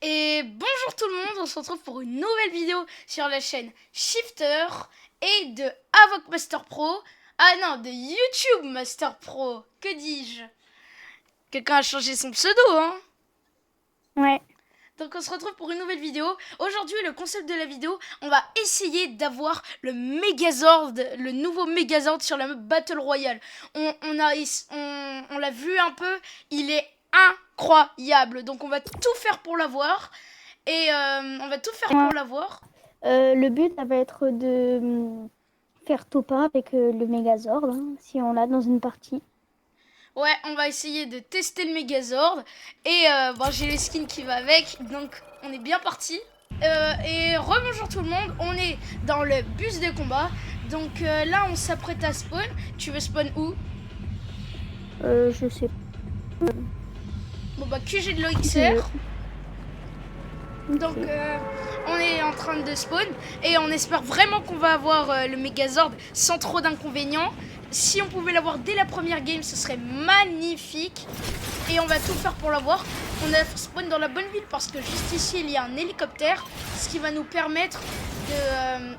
Et bonjour tout le monde, on se retrouve pour une nouvelle vidéo sur la chaîne Shifter et de Avoc Master Pro. Ah non, de YouTube Master Pro, que dis-je? Quelqu'un a changé son pseudo, hein? Ouais. Donc on se retrouve pour une nouvelle vidéo. Aujourd'hui, le concept de la vidéo, on va essayer d'avoir le Megazord, le nouveau Megazord sur la map Battle Royale. On l'a vu un peu, il est incroyable. Donc on va tout faire pour l'avoir. Et on va tout faire pour l'avoir. Le but, ça va être de faire top 1 avec le Megazord, hein, si on l'a dans une partie. Ouais, on va essayer de tester le Megazord. Et bon, j'ai les skins qui va avec, donc on est bien parti. Et rebonjour tout le monde, on est dans le bus de combat. Donc là, on s'apprête à spawn. Tu veux spawn où? Je sais pas. Bon bah, QG de l'OXR. Donc on est en train de spawn et on espère vraiment qu'on va avoir le Megazord sans trop d'inconvénients. Si on pouvait l'avoir dès la première game, ce serait magnifique. Et on va tout faire pour l'avoir. On a spawn dans la bonne ville parce que juste ici il y a un hélicoptère, ce qui va nous permettre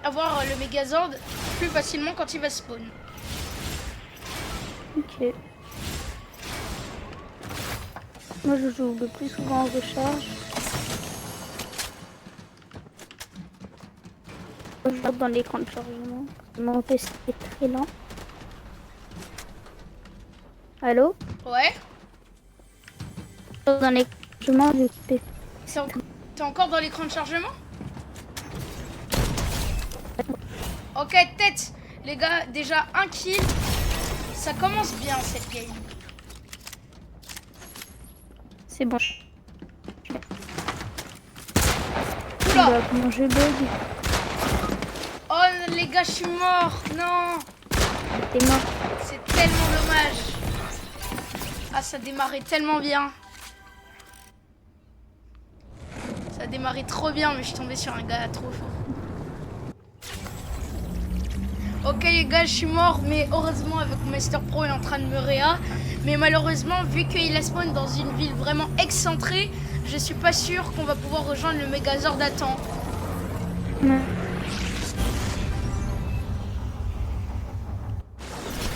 d'avoir le Megazord plus facilement quand il va spawn. Ok. Moi, je joue le plus souvent en recharge. Je regarde dans l'écran de chargement. Mon PC est très lent. Allô? Ouais. Dans l'écran de chargement du PC. T'es encore dans l'écran de chargement? Ok, tête. Les gars, déjà un kill. Ça commence bien cette game. C'est bon. Oula. Comment je bug? Oh les gars, je suis mort. Non. T'es mort. C'est tellement dommage. Ah, ça démarrait tellement bien. Ça démarrait trop bien, mais je suis tombée sur un gars trop fort. Ok les gars, je suis mort, mais heureusement avec Master Pro est en train de me réa. Mais malheureusement, vu qu'il a spawn dans une ville vraiment excentrée, je suis pas sûre qu'on va pouvoir rejoindre le Megazord à temps. Ouais.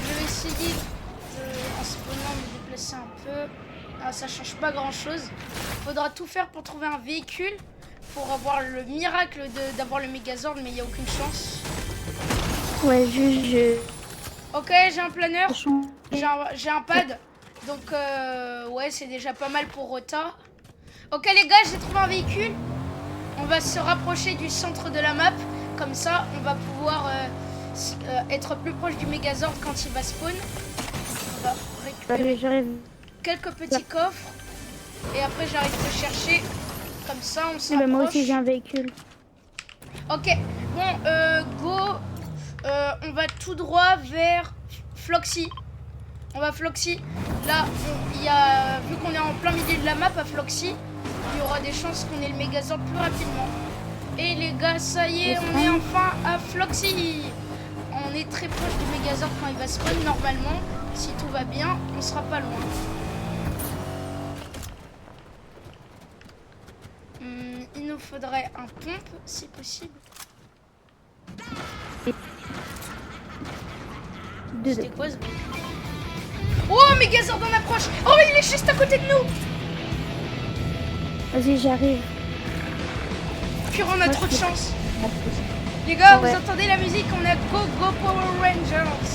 Je vais essayer en spawnant me déplacer un peu. Ah, ça change pas grand chose. Faudra tout faire pour trouver un véhicule pour avoir le miracle d'avoir le Megazord, mais il n'y a aucune chance. Ouais, je... Ok, j'ai un planeur, j'ai un pad, donc ouais, c'est déjà pas mal pour Rota. Ok les gars, j'ai trouvé un véhicule. On va se rapprocher du centre de la map, comme ça on va pouvoir être plus proche du Megazord quand il va spawn. On va récupérer quelques petits coffres et après j'arrive de chercher, comme ça on se rapproche. Moi aussi j'ai un véhicule. Ok, bon, go. On va tout droit vers Floxy. On va Floxy. Là, vu qu'on est en plein milieu de la map à Floxy, il y aura des chances qu'on ait le Megazord plus rapidement. Et les gars, ça y est, on est enfin à Floxy. On est très proche du Megazord quand il va spawn. Normalement, si tout va bien, on sera pas loin. Il nous faudrait un pompe, si possible. C'était quoi ce bruit? Oh, Megazord en approche. Oh, il est juste à côté de nous. Vas-y, j'arrive. Pure, on a trop de chance. Les gars, vous entendez la musique? On a Go Go Power Rangers.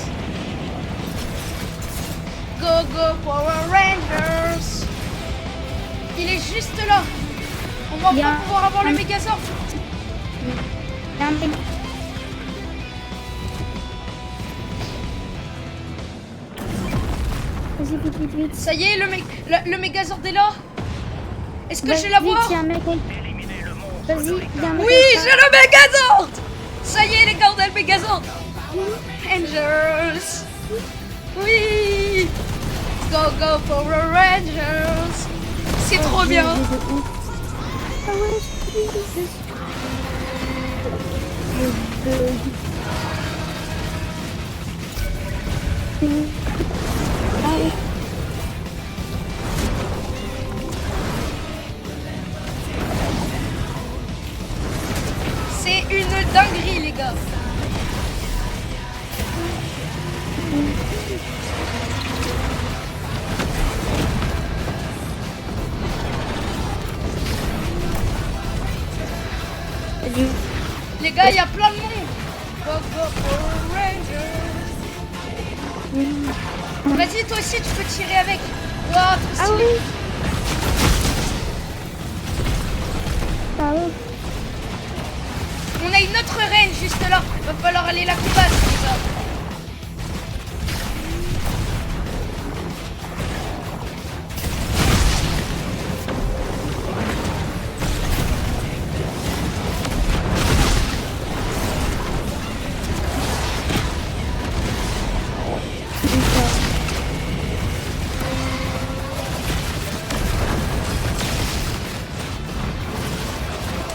Go Go Power Rangers. Il est juste là. On va pas pouvoir avoir le Megazord. Vas-y, vite, vite, vite. Ça y est, le Megazord est là. Est-ce que je vais l'avoir? Vas-y, oui, j'ai le Megazord. Ça y est, les gars, on a le Megazord. Rangers. Oui. Go, go, Power Rangers. C'est trop bien. une dinguerie, les gars. Les gars, il y a plein de monde. Go, go, Power Rangers. Vas-y, toi aussi, tu peux tirer avec. Wow, trop stylé. Ah oui. On a une autre reine juste là. Va falloir aller la combattre, les gars.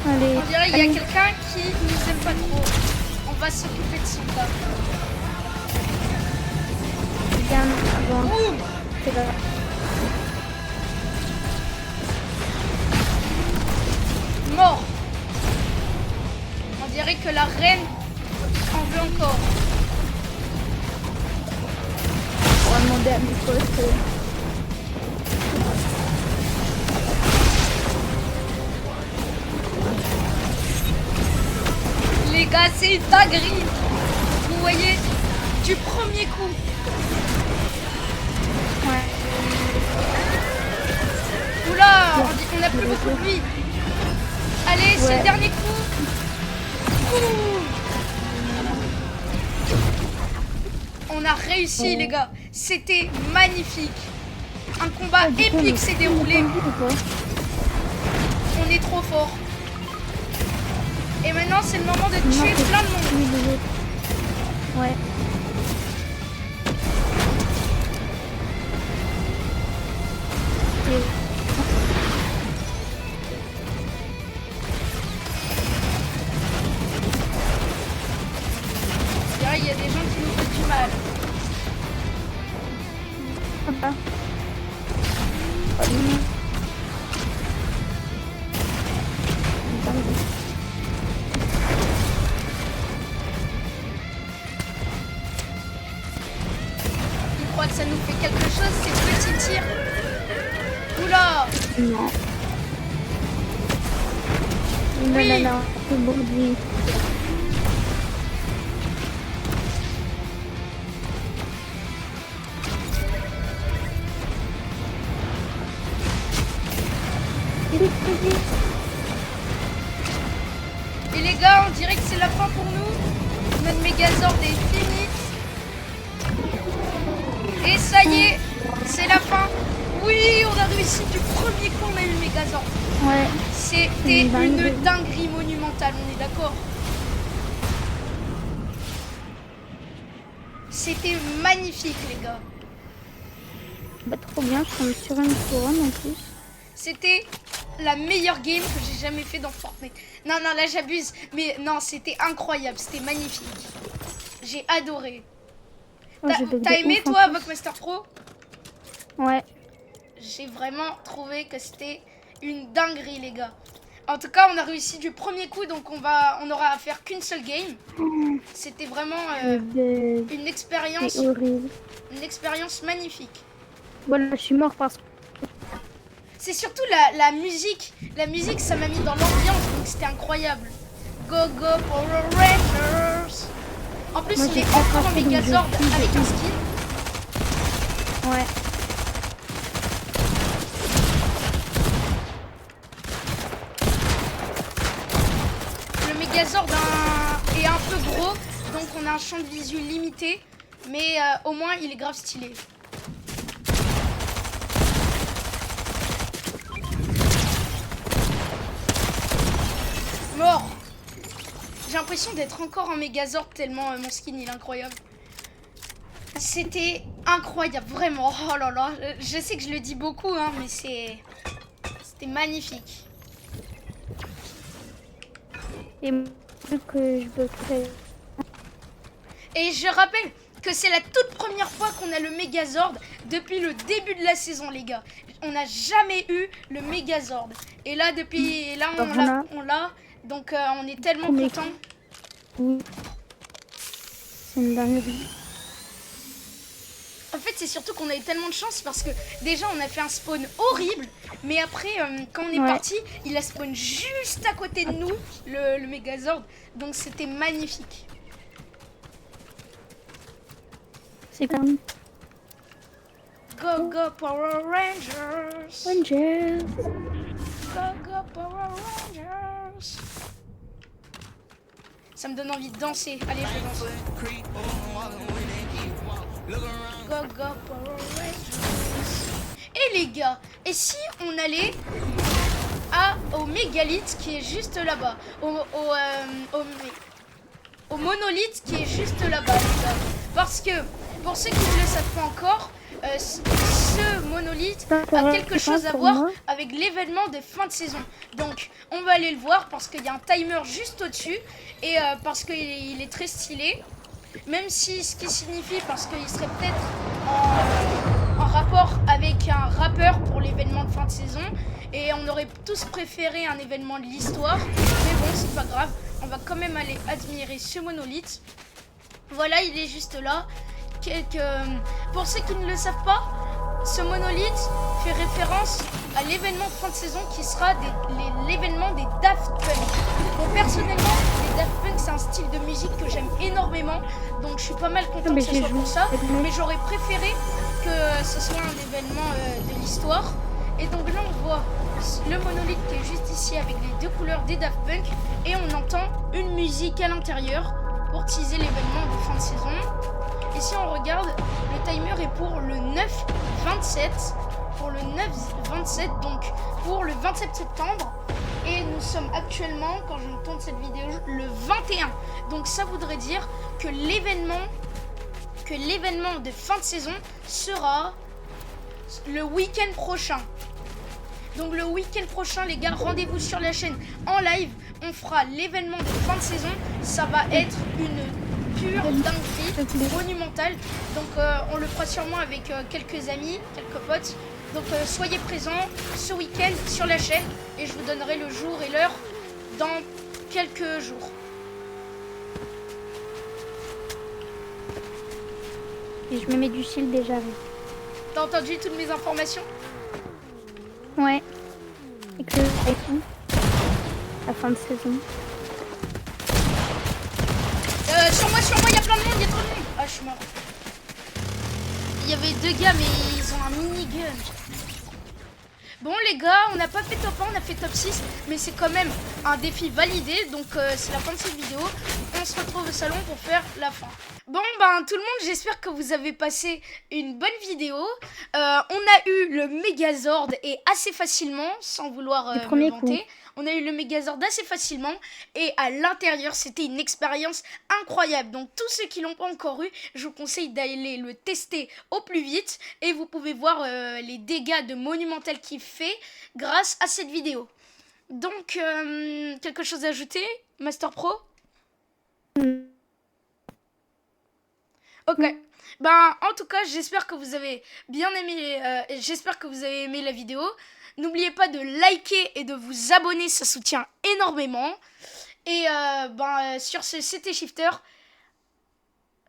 Allez. On dirait qu'il y a quelqu'un qui nous aime pas trop. On va s'occuper de son gars. Bien, bon. Ouh, C'est là. mort. On dirait que la reine en veut encore. On va demander à mes potes. Les gars, c'est une dinguerie. Vous voyez, du premier coup. Ouais. Oula, on n'a plus beaucoup de vie. Allez, c'est le dernier coup. Ouh. On a réussi, les gars. C'était magnifique. Un combat épique s'est déroulé. On est trop fort. Et maintenant, c'est le moment de tuer plein de monde. Ouais. Il y a des gens qui nous font du mal. Sympa. Ils croient que ça nous fait quelque chose, ces petits tirs. Oula! Non. Oui. Non, c'est bon, lui. Et les gars, on dirait que c'est la fin pour nous. Notre Megazord est fini. Et ça y est, c'est la fin. Oui, on a réussi du premier coup, on a eu le Megazord. Ouais. C'était Une dinguerie. une dinguerie monumentale, on est d'accord? C'était magnifique, les gars. Bah, trop bien, je tombe sur une couronne en plus. C'était la meilleure game que j'ai jamais fait dans Fortnite. Non, non, là j'abuse. Mais non, c'était incroyable, c'était magnifique. J'ai adoré. Oh, j'ai bug de T'as aimé ouf, en toi, plus. Buckmaster Pro? Ouais. J'ai vraiment trouvé que c'était une dinguerie, les gars. En tout cas, on a réussi du premier coup, donc on aura à faire qu'une seule game. C'était vraiment une expérience, C'est horrible. une expérience magnifique. Voilà, je suis mort parce que... C'est surtout la musique. La musique, ça m'a mis dans l'ambiance, donc c'était incroyable. Go, go, Power Rangers. En plus, Moi, il j'ai est pas encore en craqué, donc Megazord je suis avec un déçue. skin. Ouais. Le Megazord est un peu gros, donc on a un champ de visu limité. Mais au moins, il est grave stylé. Mort. J'ai l'impression d'être encore en Megazord tellement mon skin il est incroyable. C'était incroyable, vraiment. Oh là là, je sais que je le dis beaucoup, hein, mais c'était magnifique. Et vu que je veux créer... Et je rappelle que c'est la toute première fois qu'on a le Megazord depuis le début de la saison, les gars. On n'a jamais eu le Megazord. Et là, depuis là, on l'a Donc on est tellement Premier contents. Oui. C'est une dinguerie. En fait, c'est surtout qu'on a eu tellement de chance parce que déjà, on a fait un spawn horrible. Mais après, quand on est parti, il a spawn juste à côté de nous, le Megazord. Donc, c'était magnifique. C'est comme... Go, go, Power Rangers! Rangers. Go, go, Power Rangers! Ça me donne envie de danser. Allez, je danse. Go, go, Power Rangers! Et les gars, et si on allait au mégalithe qui est juste là-bas, au monolithe qui est juste là-bas, les gars. Parce que, pour ceux qui ne le savent pas encore, ce monolithe a quelque chose à voir avec l'événement de fin de saison. Donc, on va aller le voir parce qu'il y a un timer juste au-dessus et parce qu'il est très stylé. Même si ce qui signifie, parce qu'il serait peut-être en rapport avec un rappeur pour l'événement de fin de saison. Et on aurait tous préféré un événement de l'histoire. Mais bon, c'est pas grave. On va quand même aller admirer ce monolithe. Voilà, il est juste là. Pour ceux qui ne le savent pas, ce monolithe fait référence à l'événement de fin de saison qui sera l'événement des Daft Punk. Bon, personnellement, les Daft Punk, c'est un style de musique que j'aime énormément. Donc, je suis pas mal contente que ce soit pour ça. Mais j'aurais préféré que ce soit un événement de l'histoire. Et donc là, on voit le monolithe qui est juste ici avec les deux couleurs des Daft Punk. Et on entend une musique à l'intérieur pour teaser l'événement de fin de saison. Et si on regarde, le timer est pour le 9-27. Pour le 9-27, donc pour le 27 septembre. Et nous sommes actuellement, quand je tourne cette vidéo, le 21. Donc ça voudrait dire que l'événement de fin de saison sera le week-end prochain. Donc le week-end prochain, les gars, rendez-vous sur la chaîne en live. On fera l'événement de fin de saison. Ça va être une pure dinguerie monumentale. Donc on le fera sûrement avec quelques amis, quelques potes. Donc soyez présents ce week-end sur la chaîne. Et je vous donnerai le jour et l'heure dans quelques jours. Et je me mets du shield déjà. T'as entendu toutes mes informations? Ouais. Et que la fin de saison. Sur moi, il y a plein de monde, il y a trop de monde. Ah, je suis mort. Il y avait deux gars, mais ils ont un minigun. Bon, les gars, on n'a pas fait top 1, on a fait top 6. Mais c'est quand même un défi validé. Donc, c'est la fin de cette vidéo. On se retrouve au salon pour faire la fin. Bon, ben, tout le monde, j'espère que vous avez passé une bonne vidéo. On a eu le Megazord et assez facilement, sans vouloir me vanter. On a eu le Megazord assez facilement et à l'intérieur, c'était une expérience incroyable. Donc, tous ceux qui l'ont pas encore eu, je vous conseille d'aller le tester au plus vite. Et vous pouvez voir les dégâts de Monumental qu'il fait grâce à cette vidéo. Donc, quelque chose à ajouter, Master Pro? Ok. Ben, en tout cas, j'espère que vous avez bien aimé. J'espère que vous avez aimé la vidéo. N'oubliez pas de liker et de vous abonner, ça soutient énormément. Et sur ce, c'était Shifter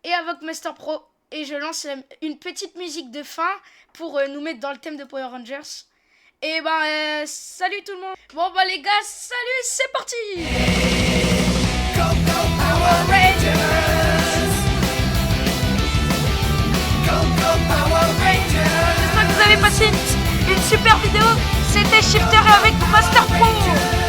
et avec Master Pro. Et je lance une petite musique de fin pour nous mettre dans le thème de Power Rangers. Et salut tout le monde. Bon les gars, salut, c'est parti. Go, go, Power Rangers. Go, go, Power Rangers. J'espère que vous avez passé une super vidéo. C'était Shifter avec Master Pro.